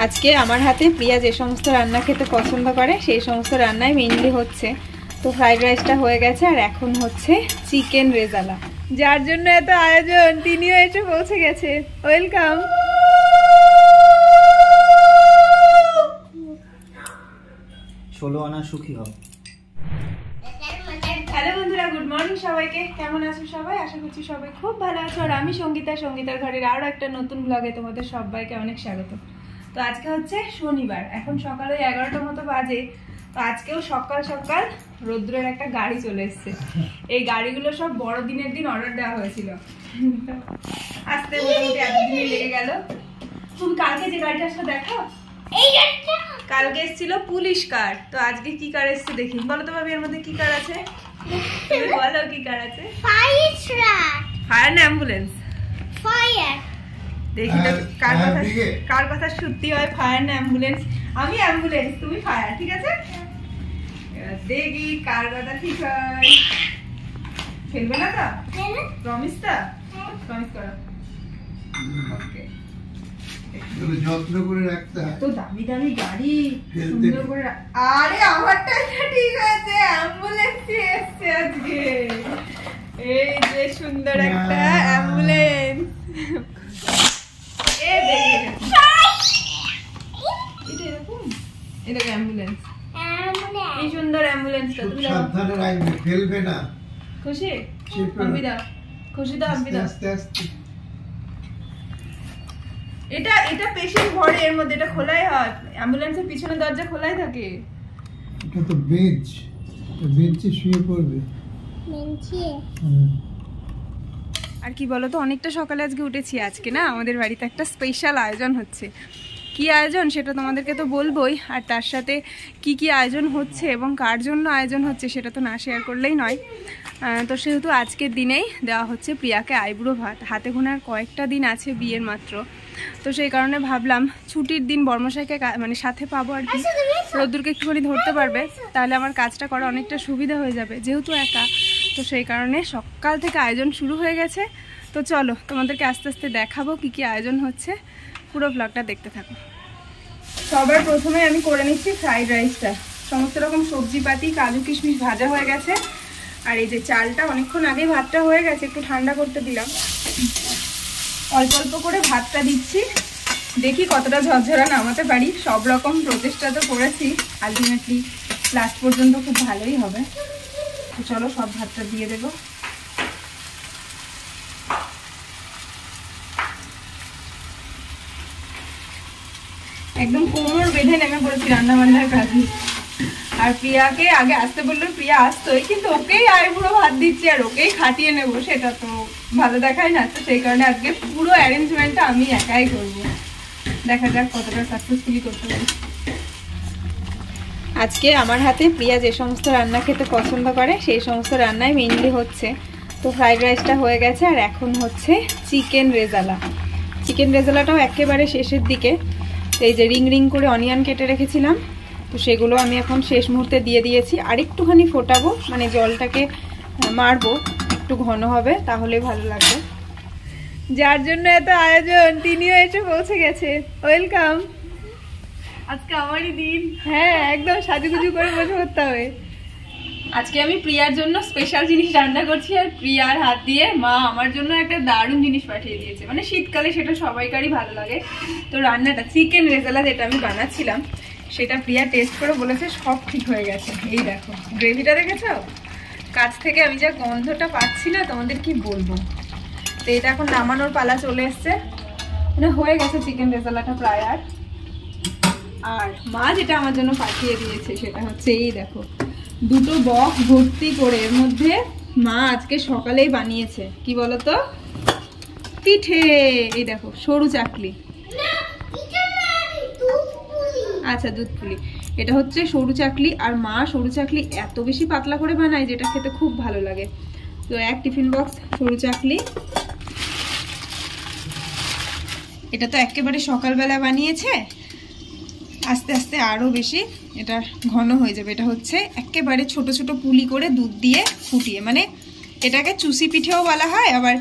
আজকে আমার হাতে প্রিয়া যে সমস্ত রান্না খেতে পছন্দ করে সেই সমস্ত রান্নাই মেইনলি হচ্ছে। তো ফ্রাইড রাইসটা হয়ে গেছে আর এখন হচ্ছে চিকেন রেজালা, যার জন্য এত আয়োজন। তিনিও এসে পৌঁছে গেছে। ওয়েলকাম। ষোলো আনা সুখী হও। হ্যালো বন্ধুরা, গুড মর্নিং সবাইকে। কেমন আছো সবাই? আশা করছি সবাই খুব ভালো আছো। আর আমি সঙ্গীতা, সঙ্গীতার ঘরের আরও একটা নতুন ব্লগে তোমাদের সবাইকে অনেক স্বাগত। তো আজকে হচ্ছে শনিবার, এখন সকালে 11টার মতো বাজে। তো আজকেও সকাল সকাল রৌদ্রের একটা গাড়ি চলে এসছে। এই গাড়িগুলো সব বড়দিনের দিন অর্ডার দেওয়া হয়েছিল, আসতে মোটামুটি এতদিনে লেগে গেল। তুমি কালকে যে গাড়িটা আসলে দেখো, এই গাড়িটা কালকে এসেছিল পুলিশ কার। তো আজকে কি কার এসছে দেখি। বলো তো ভাবি, এর মধ্যে কি কার আছে? তুমি বলো কি কার আছে? ফায়ার না অ্যাম্বুলেন্স? ফায়ার। দেখি তো কার কথা সত্যি হয়, ফায়ার না অ্যাম্বুলেন্স। আমি অ্যাম্বুলেন্স, তুমি ফায়ার, ঠিক আছে? দেখি কার কথা ঠিক হয়। ফেলবে না তো? প্রমিস তো? প্রমিস করো। ওকে। যত্ন করে রাখতে হয়। তো দামি দামি গাড়ি সুন্দর করে। আরে আমারটা ঠিক আছে, অ্যাম্বুলেন্স এসেছে আজকে। এই যে সুন্দর একটা অ্যাম্বুলেন্স। এই দেখো, এটা এরকম, এটা অ্যাম্বুলেন্স। এই সুন্দর অ্যাম্বুলেন্সটা তুমি দাও। সাবধানে রাখবে, ফেলবে না। খুশি? আমি দাও, খুশি দাও, আমি দাও। আস্তে আস্তে। এটা এটা পেশেন্ট ভরে, এর মধ্যে এটা খোলাই হয়। অ্যাম্বুলেন্সের পিছনে দরজা খোলাই থাকে। এটা তো বেঞ্চ, বেঞ্চে শুয়ে পড়বে। বেঞ্চে। আর কি বলো তো, অনেকটা সকালে আজকে উঠেছি। আজকে না আমাদের বাড়িতে একটা স্পেশাল আয়োজন হচ্ছে। কি আয়োজন সেটা তোমাদেরকে তো বলবোই, আর তার সাথে কি কি আয়োজন হচ্ছে এবং কার জন্য আয়োজন হচ্ছে সেটা তো না শেয়ার করলেই নয়। তো সেহেতু আজকের দিনেই দেওয়া হচ্ছে প্রিয়াকে আইবুড়ো ভাত। হাতে গোনার কয়েকটা দিন আছে বিয়ের মাত্র। তো সেই কারণে ভাবলাম ছুটির দিন বর্মশাইকে মানে সাথে পাবো আর কি, রোদ্দুরকে একটুখানি ধরতে পারবে, তাহলে আমার কাজটা করা অনেকটা সুবিধা হয়ে যাবে যেহেতু একা। তো সেই কারণে সকাল থেকে আয়োজন শুরু হয়ে গেছে। তো চলো তোমাদেরকে আস্তে আস্তে দেখাবো কি কি আয়োজন হচ্ছে, পুরো ব্লগটা দেখতে থাকো। সবার প্রথমে আমি করে নিচ্ছি ফ্রাইড রাইসটা। সমস্ত রকম সবজিপাতি, কাজু কিশমিশ ভাজা হয়ে গেছে। আর এই যে চালটা অনেকক্ষণ আগে ভাতটা হয়ে গেছে, একটু ঠান্ডা করতে দিলাম। অল্প অল্প করে ভাতটা দিচ্ছি, দেখি কতটা ঝরঝরা নামাতে পারি। সব রকম প্রচেষ্টা তো করেছি, আলটিমেটলি লাস্ট পর্যন্ত খুব ভালোই হবে। তো চলো সব ভাতটা দিয়ে দেবো। একদম কোমর বেঁধে নেমে পড়েছি রান্না বান্নার কাজে। আর প্রিয়াকে আগে আসতে বললো, প্রিয়া আসতোই, কিন্তু ওকেই আইবুড়ো ভাত দিচ্ছি আর ওকেই খাটিয়ে নেবো, সেটা তো ভালো দেখায় না। তো সেই কারণে আজকে পুরো অ্যারেঞ্জমেন্টটা আমি একাই করবো। দেখা যাক কতটা সাকসেসফুলি করতে পারি। আজকে আমার হাতে প্রিয়া যে সমস্ত রান্না খেতে পছন্দ করে সেই সমস্ত রান্নাই মেইনলি হচ্ছে। তো ফ্রাইড রাইসটা হয়ে গেছে আর এখন হচ্ছে চিকেন রেজালা। চিকেন রেজালাটাও একেবারে শেষের দিকে। এই যে রিং রিং করে অনিয়ন কেটে রেখেছিলাম, তো সেগুলো আমি এখন শেষ মুহূর্তে দিয়ে দিয়েছি। আর একটুখানি ফোটাবো, মানে জলটাকে মারবো, একটু ঘন হবে, তাহলে ভালো লাগবে। যার জন্য এত আয়োজন, তিনিও এসে পৌঁছে গেছে। ওয়েলকাম। আজকে আমারই দিন। হ্যাঁ, একদম সাজুগুজু করে বসে করতে হবে। আজকে আমি প্রিয়ার জন্য স্পেশাল জিনিস রান্না করছি, আর প্রিয়ার হাত দিয়ে মা আমার জন্য একটা দারুণ জিনিস পাঠিয়ে দিয়েছে। মানে শীতকালে সেটা সবাইকারই ভালো লাগে। তো রান্নাটা চিকেন রেজালা যেটা আমি বানাচ্ছিলাম, সেটা প্রিয়া টেস্ট করে বলেছে সব ঠিক হয়ে গেছে। এই দেখো গ্রেভিটা, দেখেছো? কাছ থেকে আমি যা গন্ধটা পাচ্ছি না, তোমাদের কি বলবো। তো এটা এখন নামানোর পালা চলে এসছে, মানে হয়ে গেছে চিকেন রেজালাটা প্রায়। আর মা যেটা আমার জন্য পাঠিয়ে দিয়েছে সেটা হচ্ছে এই দেখো, দুটো বক্স ভর্তি করে। এর মধ্যে মা আজকে সকালেই বানিয়েছে কি বলতো, পিঠে। এই দেখো সরু চাকলি, আচ্ছা দুধ পুলি। এটা হচ্ছে সরু চাকলি, আর মা সরু চাকলি এত বেশি পাতলা করে বানায় যেটা খেতে খুব ভালো লাগে। তো এক টিফিন বক্স সরু চাকলি। এটা তো একেবারে সকালবেলা বানিয়েছে, আস্তে আস্তে আরও বেশি এটা ঘন হয়ে যাবে। এটা হচ্ছে একেবারে ছোট ছোট পুলি করে দুধ দিয়ে ফুটিয়ে, মানে এটাকে চুষি পিঠেও বলা হয়, আবার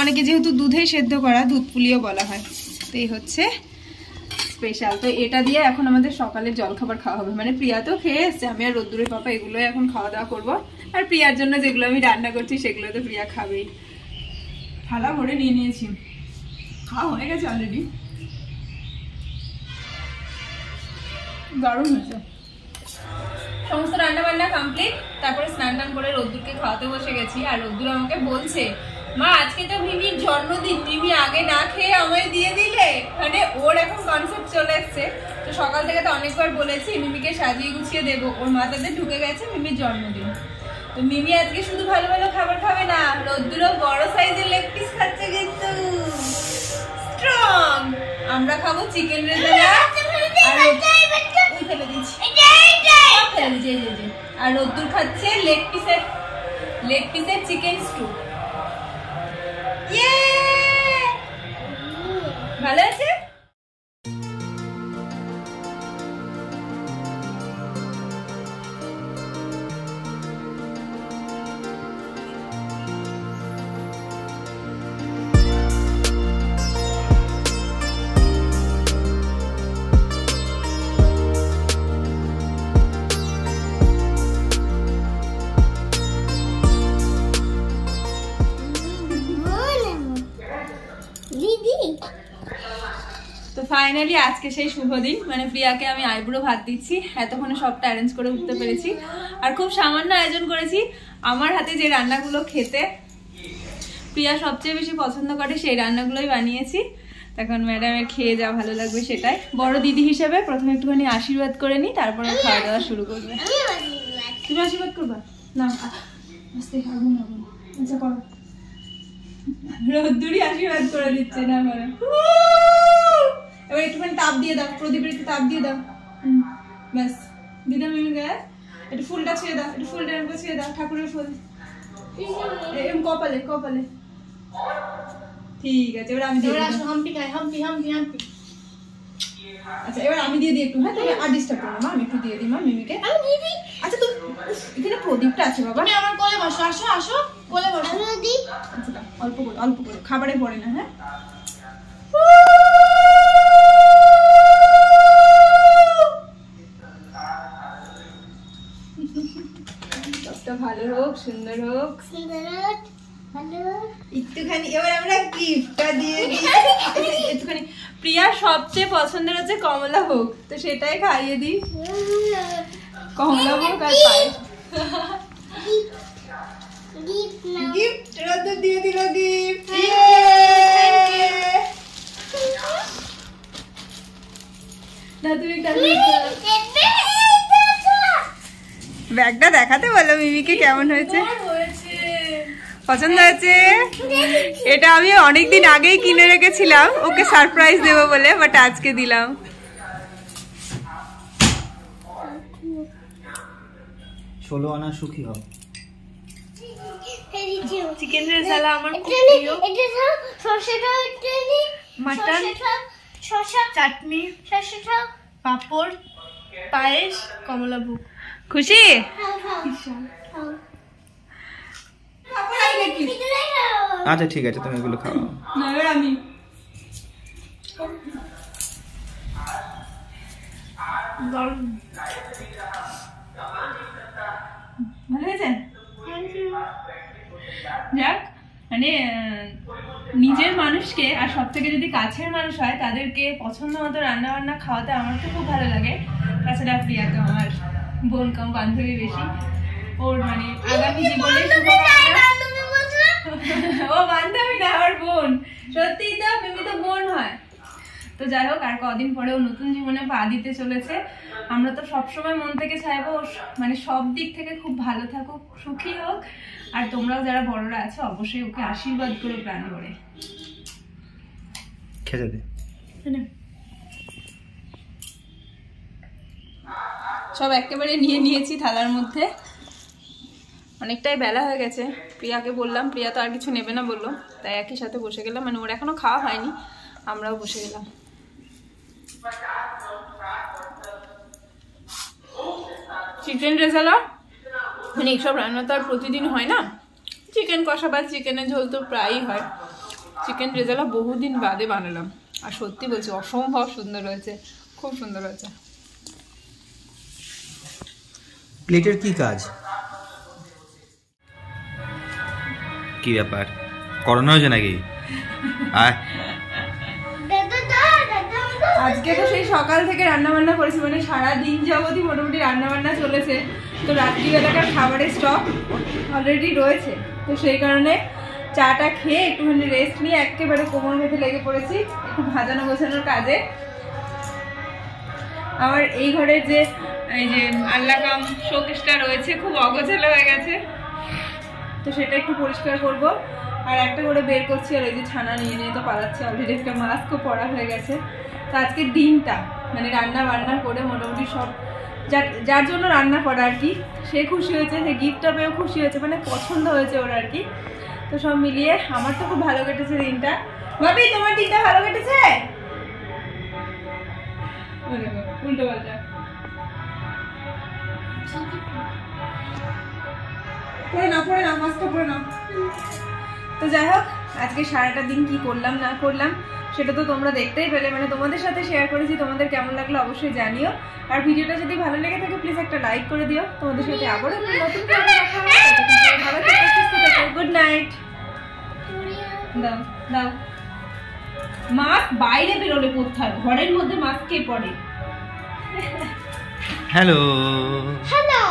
অনেকে যেহেতু দুধেই সেদ্ধ করা দুধ পুলিও বলা হয়। তো এই হচ্ছে স্পেশাল। তো এটা দিয়ে এখন আমাদের সকালের জলখাবার খাওয়া হবে, মানে প্রিয়া তো খেয়ে এসছে, আমি আর রোদ্দুরের পাপা এগুলোই এখন খাওয়া দাওয়া করবো। আর প্রিয়ার জন্য যেগুলো আমি রান্না করছি সেগুলো তো প্রিয়া খাবেই। থালা ভরে নিয়ে নিয়েছি, খাওয়া হয়ে গেছে অলরেডি, দারুণ হয়েছে। সমস্ত রান্না বান্না কমপ্লিট, তারপরে স্নান টান করে রোদ্দুরকে খাওয়াতে বসে গেছি। আর রোদ্দুর আমাকে বলছে, মা আজকে তো মিমির জন্মদিন, মিমি আগে না খেয়ে আমায় দিয়ে দিলে, মানে ওর এখন কনসেপ্ট চলে এসছে। তো সকাল থেকে তো অনেকবার বলেছি মিমিকে সাজিয়ে গুছিয়ে দেবো, ওর মাথাতে ঢুকে গেছে মিমির জন্মদিন। তো মিমি আজকে শুধু ভালো ভালো খাবার খাবে না, রোদ্দুরও বড় সাইজের লেগ পিস খাচ্ছে কিন্তু স্ট্রং। আমরা খাবো চিকেন রেজালা আর রোদ্দুর খাচ্ছে লেগ পিসের চিকেন স্টু। ভালো আছে। তো ফাইনালি আজকে সেই শুভ দিন, মানে প্রিয়াকে আমি আইব্রো ভাত দিচ্ছি। এতক্ষণে সবটা অ্যারেঞ্জ করে উঠতে পেরেছি, আর খুব সামান্য আয়োজন করেছি। আমার হাতে যে রান্নাগুলো খেতে প্রিয়া সবচেয়ে বেশি পছন্দ করে সেই রান্নাগুলোই বানিয়েছি। তখন ম্যাডামের খেয়ে যা ভালো লাগবে সেটাই। বড় দিদি হিসেবে প্রথমে একটুখানি আশীর্বাদ করে নিই, তারপরে খাওয়া দাওয়া শুরু করবে। তুমি আশীর্বাদ করবা না? আস্তে আগুন আগুন। আচ্ছা করো। রোদ্দুরই আশীর্বাদ করে দিচ্ছে না করে। এবার একটুখানি তাপ দিয়ে দাও, প্রদীপের একটু তাপ দিয়ে দাও, ব্যাস দিদা মিমি গায়ে একটু ফুলটা ছুঁয়ে দাও, একটু ফুলটা ছুঁয়ে দাও, ঠাকুরের ফুল কপালে কপালে। ঠিক আছে, এবার আমি দিয়ে আচ্ছা এবার আমি দিয়ে দিই একটু। হ্যাঁ তুমি আর ডিস্টার্ব করো না, আমি একটু দিয়ে দিই মা মিমিকে। আচ্ছা তুমি এখানে প্রদীপটা আছে বাবা, তুমি আমার কোলে বসো, আসো আসো কোলে বসো। আচ্ছা অল্প করে অল্প করে, খাবারে পড়ে না। হ্যাঁ সবটা ভালো হোক, সুন্দর হোক, একটুখানি। এবার আমরা গিফটটা দিয়ে দিই একটুখানি। প্রিয়ার সবচেয়ে পছন্দের হচ্ছে কমলা ভোগ, তো সেটাই খাইয়ে দিই। কমলা ভোগ আর পায়েস। গিফট রোদ দিয়ে দিল, গিফট। না তুমি ব্যাগটা দেখাতে বলো মিমিকে কেমন হয়েছে, পছন্দ হয়েছে? এটা আমি অনেকদিন আগেই কিনে রেখেছিলাম ওকে সারপ্রাইজ দেবো বলে, বাট আজকে দিলাম। ষোলো আনা সুখী হও। চিকেন রেজালা আমার খুব প্রিয়। মাটন, শসা, চাটনি, পাপড়, পায়েস, কমলা ভোগ। খুশি? আচ্ছা ঠিক আছে, তুমি এগুলো খাও। না এবার আমি ভালো হয়েছে। যাক, মানে নিজের মানুষকে আর সব থেকে যদি কাছের মানুষ হয় তাদেরকে পছন্দ মতো রান্না বান্না খাওয়াতে আমার তো খুব ভালো লাগে। তাছাড়া প্রিয়া তো আমার বোন কম বান্ধবী বেশি, ওর মানে আগামী জীবনে ও বান্ধবী না, আমার বোন। সত্যিই তো, মিমি তো বোন হয়। তো যাই হোক, আর কদিন পরেও নতুন জীবনে পা দিতে চলেছে। আমরা তো সবসময় মন থেকে চাইবো মানে সব দিক থেকে খুব ভালো থাকুক, সুখী হোক। আর তোমরাও যারা বড়রা আছো অবশ্যই ওকে আশীর্বাদ করো প্রাণ করে। খেতে দে। সব একেবারে নিয়ে নিয়েছি থালার মধ্যে। অনেকটাই বেলা হয়ে গেছে, প্রিয়াকে বললাম, প্রিয়া তো আর কিছু নেবে না বললো, তাই একই সাথে বসে গেলাম। মানে ওর এখনো খাওয়া হয়নি, আমরাও বসে গেলাম। চিকেন রেজালা, মানে এইসব রান্না তো আর প্রতিদিন হয় না। চিকেন কষা বা চিকেনের ঝোল তো প্রায়ই হয়। চিকেন রেজালা বহুদিন বাদে বানালাম, আর সত্যি বলছি অসম্ভব সুন্দর হয়েছে, খুব সুন্দর হয়েছে। প্লেটের কি কাজ, কি ব্যাপার, করোনা হয়েছে নাকি? আজকে তো সেই সকাল থেকে রান্না বান্না করেছি, মানে সারাদিন যাবতই মোটামুটি রান্না বান্না চলেছে। তো রাত্রিবেলাকার খাবারের স্টক অলরেডি রয়েছে, তো সেই কারণে চাটা খেয়ে একটুখানি রেস্ট নিয়ে একেবারে কোমর বেঁধে লেগে পড়েছি একটু ভাজানো গোছানোর কাজে। আমার এই ঘরের যে এই যে আল্লাকাম শোকেসটা রয়েছে খুব অগোছালো হয়ে গেছে, তো সেটা একটু পরিষ্কার করব। আর একটা করে বের করছি, আর এই যে ছানা নিয়ে নিয়ে তো পালাচ্ছে, অলরেডি একটা মাস্কও পরা হয়ে গেছে। তো আজকের দিনটা মানে রান্না বান্না করে মোটামুটি সব যার জন্য রান্না করা আর কি, সে খুশি হয়েছে, সে গিফটটা পেয়েও খুশি হয়েছে, মানে পছন্দ হয়েছে ওর আর কি। তো সব মিলিয়ে আমার তো খুব ভালো কেটেছে দিনটা। ভাবি তোমার দিনটা ভালো কেটেছে? উল্টো পাল্টা পড়ে নাও মাস্কটা পড়ে নাও। তো যাই হোক, আজকে সারাটা দিন কি করলাম না করলাম সেটা তো তোমরা দেখতেই পেলে, মানে তোমাদের সাথে শেয়ার করেছি। তোমাদের কেমন লাগলো অবশ্যই জানিও, আর ভিডিওটা যদি ভালো লেগে থাকে প্লিজ একটা লাইক করে দিও। তোমাদের সাথে আবারও নতুন করে দেখা হবে। ভালো থেকো, সুস্থ থেকো, গুড নাইট। দাও দাও, মাস্ক বাইরে বেরোলে পড়তে হয়, ঘরের মধ্যে মাস্ক কে পরে? Hello Hello.